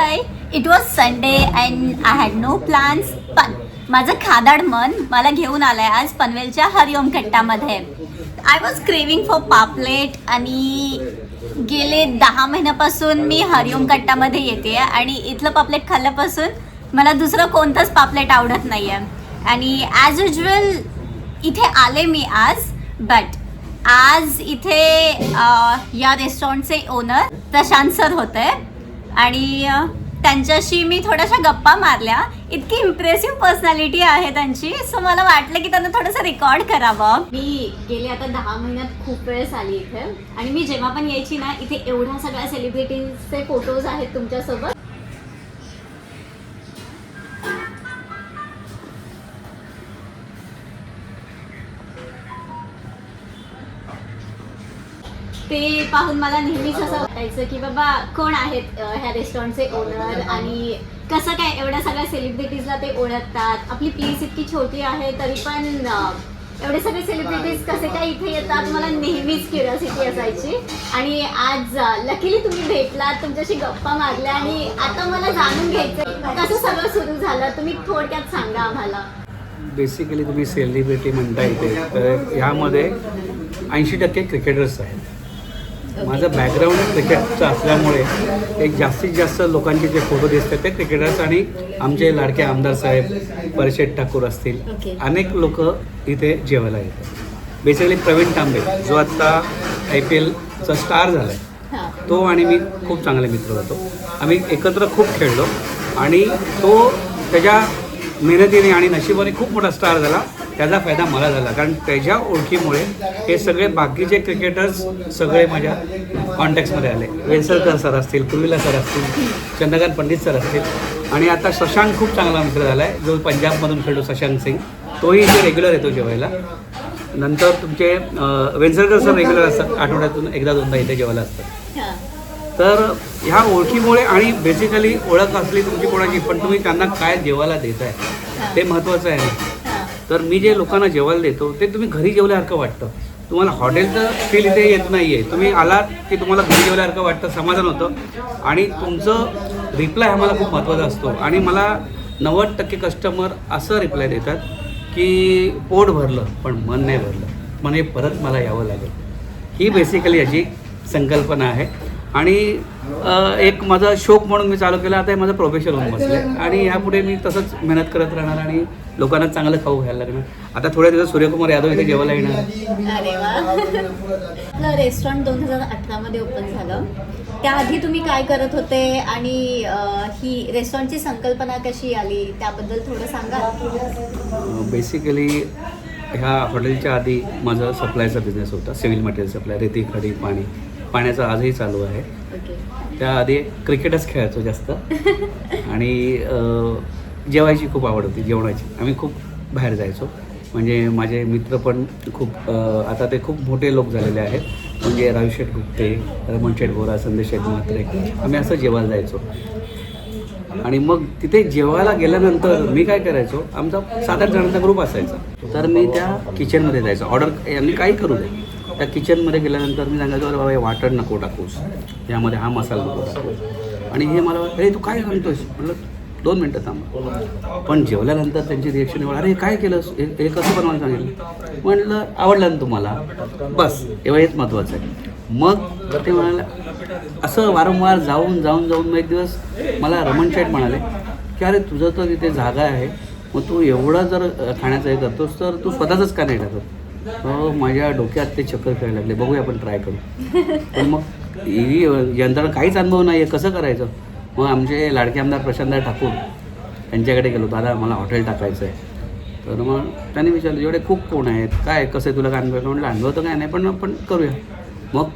High. It was Sunday and I had no plans. पण माझं खादाड मन मला घेऊन आलंय आज पनवेलच्या हरिओम कट्टामध्ये. आय वॉज क्रेविंग फॉर पापलेट आणि गेले 10 महिन्यापासून मी हरिओम कट्टामध्ये येते आणि इथलं पापलेट खाल्ल्यापासून मला दुसरं कोणतंच पापलेट आवडत नाही आहे. आणि ॲज युजल इथे आले मी आज. बट आज इथे या रेस्टॉरंटचे ओनर प्रशांत सर होते आणि त्यांच्याशी मी थोड्याशा गप्पा मारल्या. इतकी इम्प्रेसिव्ह पर्सनॅलिटी आहे त्यांची. सो मला वाटलं की त्यांना थोडंसं रेकॉर्ड करावं. मी गेले आता 10 महिन्यात खूप वेळेस आली इथे आणि मी जेव्हा पण यायची ना इथे एवढ्या सगळ्या सेलिब्रिटीजचे फोटोज आहेत तुमच्यासोबत. ते पाहून मला नेहमीच असं वाटायचं की बाबा कोण आहेत ह्या रेस्टॉरंटचे ओनर आणि कसं काय एवढ्या सगळ्या सेलिब्रिटीजला ते ओळखतात. आपली प्लेस इतकी छोटी आहे तरी पण एवढे सगळे सेलिब्रिटीज कसे काय इथे येतात मला नेहमीच क्युरिओसिटी असायची. आणि आज लकीली तुम्ही भेटलात, तुमच्याशी गप्पा मारल्या आणि आता मला जाणून घ्यायचं कसं सगळं सुरू झालं. तुम्ही थोडक्यात सांगा आम्हाला. बेसिकली तुम्ही सेलिब्रिटी म्हणता इथे तर ह्यामध्ये 80% क्रिकेटर्स आहेत. माझं बॅकग्राऊंड क्रिकेटचं असल्यामुळे एक जास्तीत जास्त लोकांचे जे फोटो दिसतात ते क्रिकेटर्स आणि आमचे लाडके आमदार साहेब परिषद ठाकूर असतील अनेक लोक इथे जेवायला येतात. बेसिकली प्रवीण तांबे जो आत्ता IPLचा स्टार झाला आहे तो आणि मी खूप चांगले मित्र होतो. आम्ही एकत्र खूप खेळलो आणि तो त्याच्या मेहनतीने आणि नशिबाने खूप मोठा स्टार झाला. त्याचा फायदा मला झाला कारण त्याच्या ओळखीमुळे हे सगळे बाकीचे क्रिकेटर्स सगळे माझ्या कॉन्टॅक्ट्समध्ये आले. वेंसलकर सर असतील, कुर्विला सर असतील, चंद्रकांत पंडित सर असतील आणि आता शशांक खूप चांगला मित्र झाला आहे जो पंजाबमधून खेळतो शशांक सिंग. तोही इथे रेग्युलर येतो जेवायला. नंतर तुमचे वेंसलकर सर रेग्युलर असतात, आठवड्यातून एकदा दोनदा इथे जेवायला असतात. तर ह्या ओळखीमुळे आणि बेसिकली ओळख असली तुमची कोणाची पण तुम्ही त्यांना काय जेवायला देत आहे ते महत्त्वाचं आहे. तर मी जे लोकांना जेवायला देतो ते तुम्ही घरी जेवल्यासारखं वाटतं. तुम्हाला हॉटेलचं फील इथे येत नाही आहे. तुम्ही आलात की तुम्हाला घरी जेवल्यासारखं वाटतं, समाधान होतं आणि तुमचं रिप्लाय आम्हाला खूप महत्त्वाचा असतो. आणि मला 90% कस्टमर असं रिप्लाय देतात की पोट भरलं पण मन नाही भरलं, म्हणजे परत मला यावं लागेल. ही बेसिकली याची संकल्पना आहे. आणि एक माझा शौक म्हणून मी चालू केला. आता हे माझं प्रोफेशन होऊन बसलं आहे आणि ह्यापुढे मी तसंच मेहनत करत राहणार आणि लोकांना चांगलं खाऊ घ्यायला लागणार. आता थोड्या दिवस सूर्यकुमार यादव इथे जेवायला येणार. अरे वा. आपलं रेस्टॉरंट 2018 मध्ये ओपन झालं. त्याआधी तुम्ही काय करत होते आणि ही रेस्टॉरंटची संकल्पना कशी आली त्याबद्दल थोडं सांगा. बेसिकली ह्या हॉटेलच्या आधी माझं सप्लायचा बिझनेस होता. सिव्हिल मटेरियल सप्लाय, रेती, खडी, पाण्याचा आजही चालू आहे. त्याआधी क्रिकेटच खेळायचो जास्त आणि जेवायची खूप आवड होती, जेवणाची. आम्ही खूप बाहेर जायचो. म्हणजे माझे मित्र पण खूप आता ते खूप मोठे लोक झालेले आहेत. म्हणजे राजशेठ गुप्ते, रमण शेठ बोरा, संदेश शेठ म्हात्रे, आम्ही असं जेवायला जायचो. आणि मग तिथे जेवायला गेल्यानंतर मी काय करायचो, आमचा 7-8 जणांचा ग्रुप असायचा. तर मी त्या किचनमध्ये जायचो. ऑर्डर यांनी काही करू दे, त्या किचनमध्ये गेल्यानंतर मी सांगायचो अरे बाबा हे वाटण नको टाकूस, यामध्ये हा मसाला नको टाकूस. आणि हे मला अरे तू काय सांगतोस म्हटलं 2 मिनटं थांब. पण जेवल्यानंतर त्यांची रिएक्शन एवढं अरे काय केलंस, हे कसं बनवायला सांगितलं. म्हटलं आवडलं ना तुम्हाला, बस एवढं हेच महत्त्वाचं आहे. मग ते म्हणाले असं वारंवार जाऊन मग एक दिवस मला रमण शेठ म्हणाले की अरे तुझं तर तिथे जागा आहे, मग तू एवढं जर खाण्याचं हे करतोस तर तू स्वतःच का नाही टाकत. माझ्या डोक्यात ते चक्कर करायला लागले, बघूया आपण ट्राय करू. पण मग ही यंत्रणा काहीच अनुभव नाही आहे, कसं करायचं. मग आमचे लाडके आमदार प्रशांत ठाकूर यांच्याकडे गेलो, दादा मला हॉटेल टाकायचं आहे. तर मग त्यांनी विचारलं जेवढे खूप कोण आहेत, काय कसं आहे, तुला काय अनुभव. म्हटलं अनुभव तर काय नाही पण आपण करूया. मग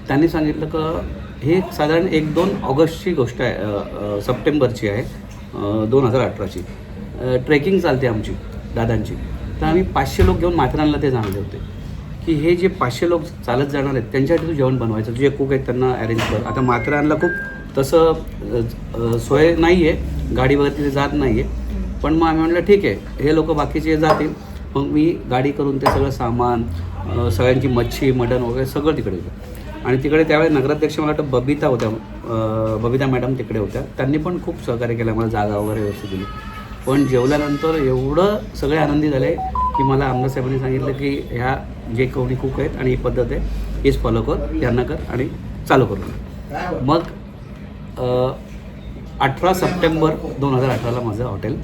त्यांनी सांगितलं की हे साधारण 1-2 ऑगस्टची गोष्ट आहे, सप्टेंबरची आहे 2018ची. ट्रेकिंग चालते आमची दादांची. तर आम्ही 500 लोक घेऊन माथेरानला ते जाणार होते की हे जे 500 लोक चालत जाणार आहेत त्यांच्यासाठी तू जेवण बनवायचं, जे कुक आहेत त्यांना अरेंज कर. आता माथेरानला खूप तसं सोय नाही आहे, गाडी वगैरे तिथे जात नाही आहे. पण मग आम्ही म्हटलं ठीक आहे हे लोक बाकीचे जातील. मग मी गाडी करून ते सगळं सामान, सगळ्यांची मच्छी, मटण वगैरे सगळं तिकडे गेलं. आणि तिकडे त्यावेळी नगराध्यक्ष मला वाटतं बबिता होत्या, बबिता मॅडम तिकडे होत्या. त्यांनी पण खूप सहकार्य केलं, मला जागा वगैरे व्यवस्थित दिली. पण जेवल्यानंतर एवढं सगळे आनंदी झाले की मला आमदार साहेबांनी सांगितलं की ह्या जे कोणी कुक आहेत आणि ही पद्धत आहे हीच फॉलो कर, यांना कर आणि चालू करू. मग 18 सप्टेंबर 2018ला माझं हॉटेल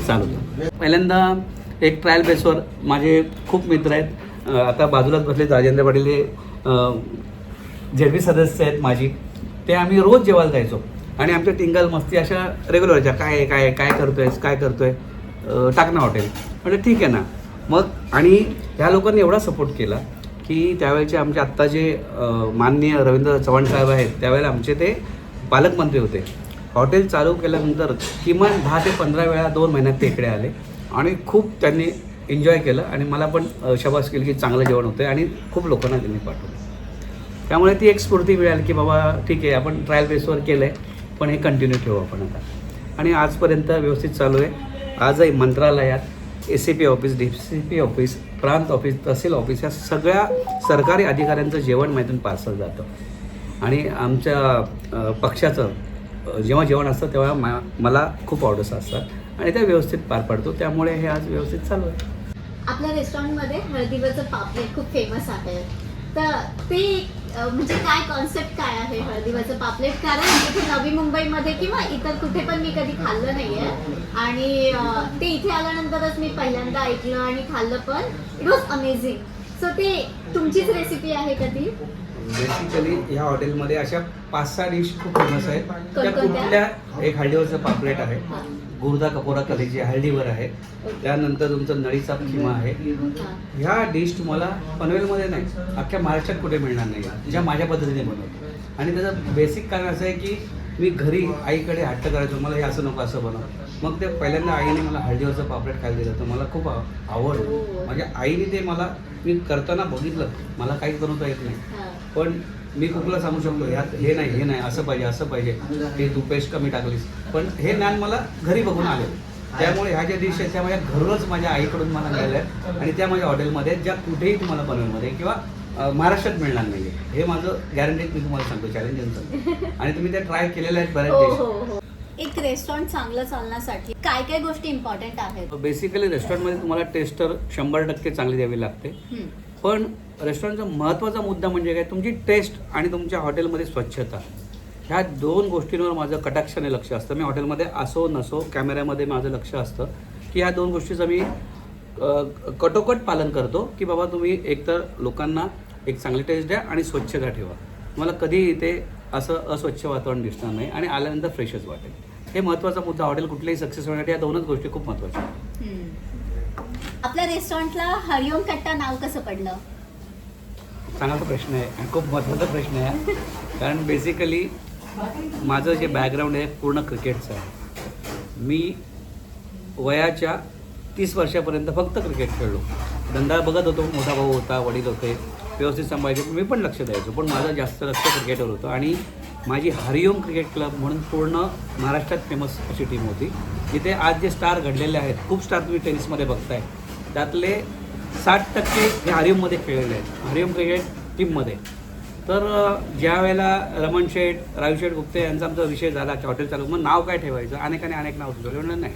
चालू झालं. पहिल्यांदा एक ट्रायल बेसवर माझे खूप मित्र आहेत, आता बाजूलाच बसले राजेंद्र पाटील हे जेडबी सदस्य आहेत माझी, ते आम्ही रोज जेवायला जायचो आणि आमच्या टिंगल मस्ती अशा रेग्युलरच्या काय काय काय करतोय टाक ना हॉटेल, म्हणजे ठीक आहे ना. मग आणि ह्या लोकांनी एवढा सपोर्ट केला की त्यावेळेचे आमचे आत्ता जे माननीय रवींद्र चव्हाण साहेब आहेत त्यावेळेला आमचे ते पालकमंत्री होते. हॉटेल चालू केल्यानंतर किमान 10 ते 15 वेळा 2 महिन्यात ते इकडे आले आणि खूप त्यांनी एन्जॉय केलं आणि मला पण शाबास केली की चांगलं जेवण होतं आणि खूप लोकांना त्यांनी पाठवलं. त्यामुळे ती एक स्फूर्ती मिळाली की बाबा ठीक आहे, आपण ट्रायल बेसवर केलं आहे पण हे कंटिन्यू ठेवू आपण आता. आणि आजपर्यंत व्यवस्थित चालू आहे. आजही मंत्रालयात ACP ऑफिस, DCP ऑफिस, प्रांत ऑफिस, तहसील ऑफिस या सगळ्या सरकारी अधिकाऱ्यांचं जेवण माहितून पार्सल जातं आणि आमच्या पक्षाचं जेव्हा जेवण असतं तेव्हा मला खूप ऑर्डर्स असतात आणि त्या व्यवस्थित पार पाडतो. त्यामुळे हे आज व्यवस्थित चालू आहे. आपल्या रेस्टॉरंटमध्ये हळदीवरचं पापलेट खूप फेमस आहे, तर ते म्हणजे काय कॉन्सेप्ट काय आहे हळदीवरचं पापलेट? कारण इथे नवी मुंबईमध्ये किंवा इतर कुठे पण मी कधी खाल्लं नाही आहे आणि ते इथे आल्यानंतरच मी पहिल्यांदा ऐकलं आणि खाल्लं पण. It was amazing. सो ते तुमचीच रेसिपी आहे का ती? बेसिकली ह्या हॉटेलमध्ये अशा 5-6 डिश खूप फेमस आहेत. त्या कोणकोणत्या? कुठल्या? एक हळदीवरचं पापलेट आहे, गुर्दा कपोरा कलेजी हळदीवर आहे, त्यानंतर तुमचं नळीचा किमा आहे. ह्या डिश तुम्हाला पनवेलमध्ये नाही, अख्ख्या महाराष्ट्रात कुठे मिळणार नाही ज्या माझ्या पद्धतीने बनवतो. आणि त्याचं बेसिक कारण असं आहे की मी घरी आईकडे हट्ट करायचो, मला हे असं नको असं बनव. मग ते पहिल्यांदा आईने मला हळदीवरचं पापलेट खायला दिलं तर मला खूप आवड. माझ्या आईने ते मला मी करताना बघितलं, मला काहीच बनवता येत नाही पण मी कुकला सांगू शकतो ह्यात हे नाही असं पाहिजे ते तू पेस्ट कमी टाकलीस, पण हे ज्ञान मला घरी बघून आले. त्यामुळे ह्या ज्या डिश आहेत त्या माझ्या घरूनच माझ्या आईकडून मला मिळाल्या आहेत आणि त्या माझ्या हॉटेलमध्ये ज्या कुठेही तुम्हाला पनवेलमध्ये किंवा महाराष्ट्रात मिळणार नाही आहे. हे माझं गॅरंटी मी तुम्हाला सांगतो, चॅलेंजचं. आणि तुम्ही त्या ट्राय केलेल्या आहेत बऱ्याच डिश. एक रेस्टॉरंट चांगलं चालण्यासाठी काय काय गोष्टी इम्पॉर्टंट आहेत? बेसिकली रेस्टॉरंटमध्ये तुम्हाला टेस्टर 100% चांगली द्यावी लागते. पण रेस्टॉरंटचा महत्त्वाचा मुद्दा म्हणजे काय, तुमची टेस्ट आणि तुमच्या हॉटेलमध्ये स्वच्छता, ह्या 2 गोष्टींवर माझं कटाक्षाने लक्ष असतं. मी हॉटेलमध्ये असो नसो कॅमेऱ्यामध्ये माझं लक्ष असतं की ह्या 2 गोष्टीचं मी कटोकट पालन करतो की बाबा तुम्ही एकतर लोकांना एक चांगली टेस्ट द्या आणि स्वच्छता ठेवा. मला कधी इथे असं अस्वच्छ वातावरण दिसणार नाही आणि आल्यानंतर फ्रेशच वाटेल. हे महत्त्वाचा मुद्दा. हॉटेल कुठलेही सक्सेस होण्यासाठी या 2च गोष्टी खूप महत्त्वाच्या आहेत. आपल्या रेस्टॉरंटला हरिओम कट्टा नाव कसं पडलं? चांगला प्रश्न आहे आणि खूप महत्त्वाचा प्रश्न आहे. कारण बेसिकली माझं जे बॅकग्राऊंड आहे पूर्ण क्रिकेटचं आहे. मी वयाच्या 30 वर्षापर्यंत फक्त क्रिकेट खेळलो. धंदा बघत होतो, मोठा भाऊ होता, वडील होते, व्यवस्थित सांभाळायचे, मी पण लक्ष द्यायचो. पण माझं जास्त लक्ष क्रिकेटवर होतं आणि माझी हरिओम क्रिकेट क्लब म्हणून पूर्ण महाराष्ट्रात फेमस अशी टीम होती. जिथे आज जे स्टार घडलेले आहेत, खूप स्टार तुम्ही टेनिसमध्ये बघताय, त्यातले 60% हे हरिओममध्ये खेळलेले आहेत, हरिओम क्रिकेट टीममध्ये. तर ज्या वेळेला रमण शेठ, राजू शेठ गुप्ते यांचा आमचा विषय झाला की हॉटेल चालू, मग नाव काय ठेवायचं, अनेकाने अनेक नाव सुचवलं. नाही,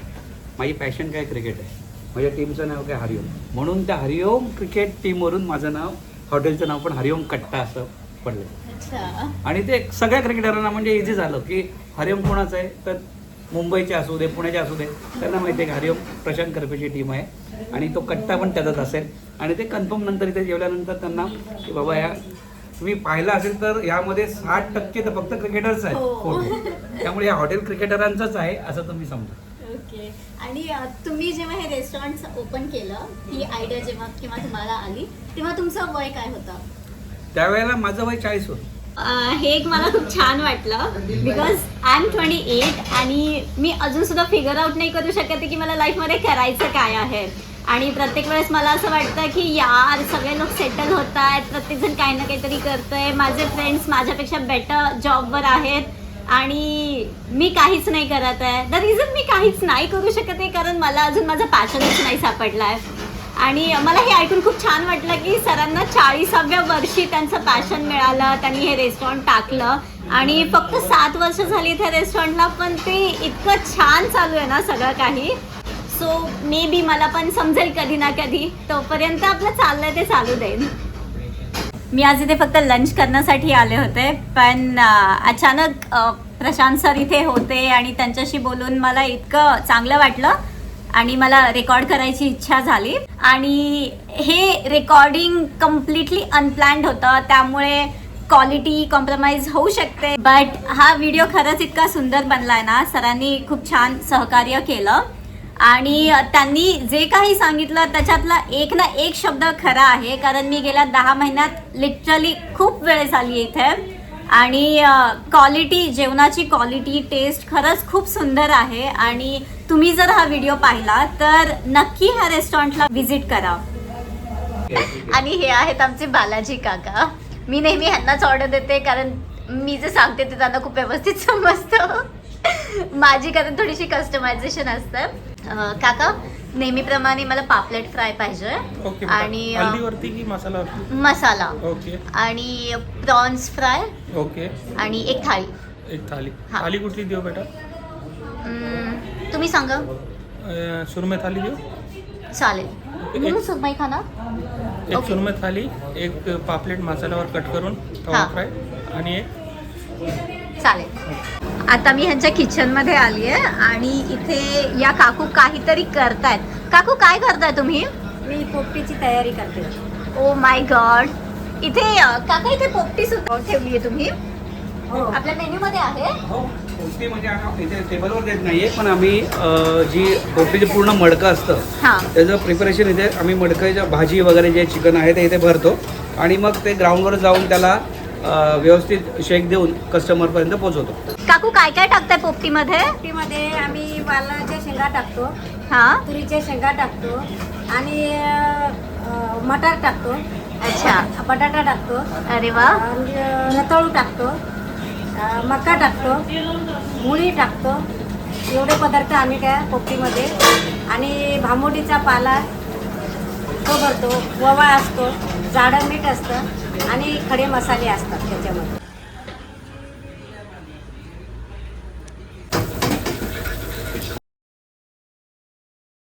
माझी पॅशन काय क्रिकेट आहे, माझ्या टीमचं नाव काय हरिओम, म्हणून त्या हरिओम क्रिकेट टीमवरून माझं नाव, हॉटेलचं नाव पण हरिओम कट्टा असं पडलं. आणि ते सगळ्या क्रिकेटरांना म्हणजे इझी झालं की हरिओम कोणाचं आहे, तर मुंबईचे असू दे, पुण्याचे असू दे, त्यांना माहिती आहे की हरिओम प्रशांत करपेची टीम आहे आणि तो कट्टा पण त्याचाच असेल. आणि ते कन्फर्म नंतर इथे जेवल्यानंतर त्यांना की बाबा या तुम्ही पाहिलं असेल तर यामध्ये 60% तर फक्त क्रिकेटर्स आहेत फोटो, त्यामुळे या हॉटेल क्रिकेटरांचंच आहे असं तुम्ही समजा. ओके. आणि तुम्ही जेव्हा हे रेस्टॉरंट ओपन केलं, ही आयडिया जेव्हा किंवा तुम्हाला आली, तेव्हा तुमचं वय काय होतं? त्यावेळेला माझं वय 40 होतं. हे एक मला खूप छान वाटलं बिकॉज आय एम 28 आणि मी अजून सुद्धा फिगर आउट नाही करू शकते की मला लाईफमध्ये करायचं काय आहे. आणि प्रत्येक वेळेस मला असं वाटतं की यार सगळे लोक सेटल होत आहेत, प्रत्येकजण काही ना काहीतरी करतंय, माझे फ्रेंड्स माझ्यापेक्षा बेटर जॉबवर आहेत आणि मी काहीच नाही करत आहे. द रिझन मी काहीच नाही करू शकत आहे कारण मला अजून माझा पॅशनच नाही सापडला आहे. आणि मला हे ऐकून खूप छान वाटलं की सरांना 40व्या वर्षी त्यांचं पॅशन मिळालं, त्यांनी हे रेस्टॉरंट टाकलं आणि फक्त 7 वर्ष झाली त्या रेस्टॉरंटला, पण ते इतकं छान चालू आहे ना सगळं काही. सो मे बी मला पण समजेल कधी ना कधी, तोपर्यंत आपलं चाललंय ते चालू देईन. मी आज इथे फक्त लंच करण्यासाठी आले होते, पण अचानक प्रशांत सर इथे होते आणि त्यांच्याशी बोलून मला इतकं चांगलं वाटलं आणि मला रेकॉर्ड करायची इच्छा झाली. आणि हे रेकॉर्डिंग कम्प्लिटली अनप्लॅन्ड होतं, त्यामुळे क्वालिटी कॉम्प्रोमाइज होऊ शकते. बट हा व्हिडिओ खरंच इतका सुंदर बनलाय ना, सरांनी खूप छान सहकार्य केलं आणि त्यांनी जे काही सांगितलं त्याच्यातला एक ना एक शब्द खरा आहे, कारण मी गेल्या 10 महिन्यात लिटरली खूप वेळ झाली इथे आणि क्वालिटी, जेवणाची क्वालिटी, टेस्ट खरंच खूप सुंदर आहे. आणि तुम्ही जर हा व्हिडिओ पाहिला तर नक्की ह्या रेस्टॉरंटला व्हिजिट करा. आणि हे आहेत आमचे बालाजी काका. मी नेहमी ह्यांनाच ऑर्डर देते, कारण मी जे सांगते ते त्यांना खूप व्यवस्थित समजतं. माझी कारण थोडीशी कस्टमायझेशन असतं. काका, नेहमीप्रमाणे मला पापलेट फ्राय पाहिजे ओके. आणि हल्दीवरती की मसाला? मसाला ओके आणि प्रॉन्स फ्राय ओके. आणि एक थाळी. एक थाली. हा. थाली कुठली देऊ बेटा? तुम्ही सांगा. सुरमई थाली देऊ? चालेल. म्हणून सुरमई खाना. एक ओके. सुरमई थाली, एक पापलेट मसाल्यावर कट करून तवा हा. फ्राय आणि एक चालेल. आता मी ह्यांच्या किचनमध्ये आली आहे आणि इथे या काकू काहीतरी करतायत. काकू, काय करताय तुम्ही? मी पोपटीची तयारी करते. Oh my God. इथे काका, इथे पोपटी सुद्धा ठेवली आहे तुम्ही? हो. आपल्या मेन्यू मध्ये आहे. हो, पोपटी म्हणजे आम्ही इथे टेबलवर देत नाहीये, पण आम्ही जी पोपटीचे पूर्ण मडकं असतं हा. त्याचं प्रिपरेशन इथे आम्ही मडकाच्या भाजी वगैरे जे चिकन आहे ते इथे भरतो आणि मग ते ग्राउंडवर जाऊन त्याला व्यवस्थित शेक देऊन कस्टमरपर्यंत पोहोचवतो. काकू, काय काय टाकताय पोपटीमध्ये? पोपटीमध्ये आम्ही वालाच्या शेंगा टाकतो, हा. तुरीच्या शेंगा टाकतो आणि मटार टाकतो. अच्छा. बटाटा टाकतो, अरे वा. आणि रताळू टाकतो, मका टाकतो, मुळी टाकतो. एवढे पदार्थ आम्ही त्या पोपटीमध्ये. आणि भांबोडीचा पाला तो भरतो, ववा असतो, जाडं मीठ असतं आणि खडे मसाले असतात त्याच्यामध्ये.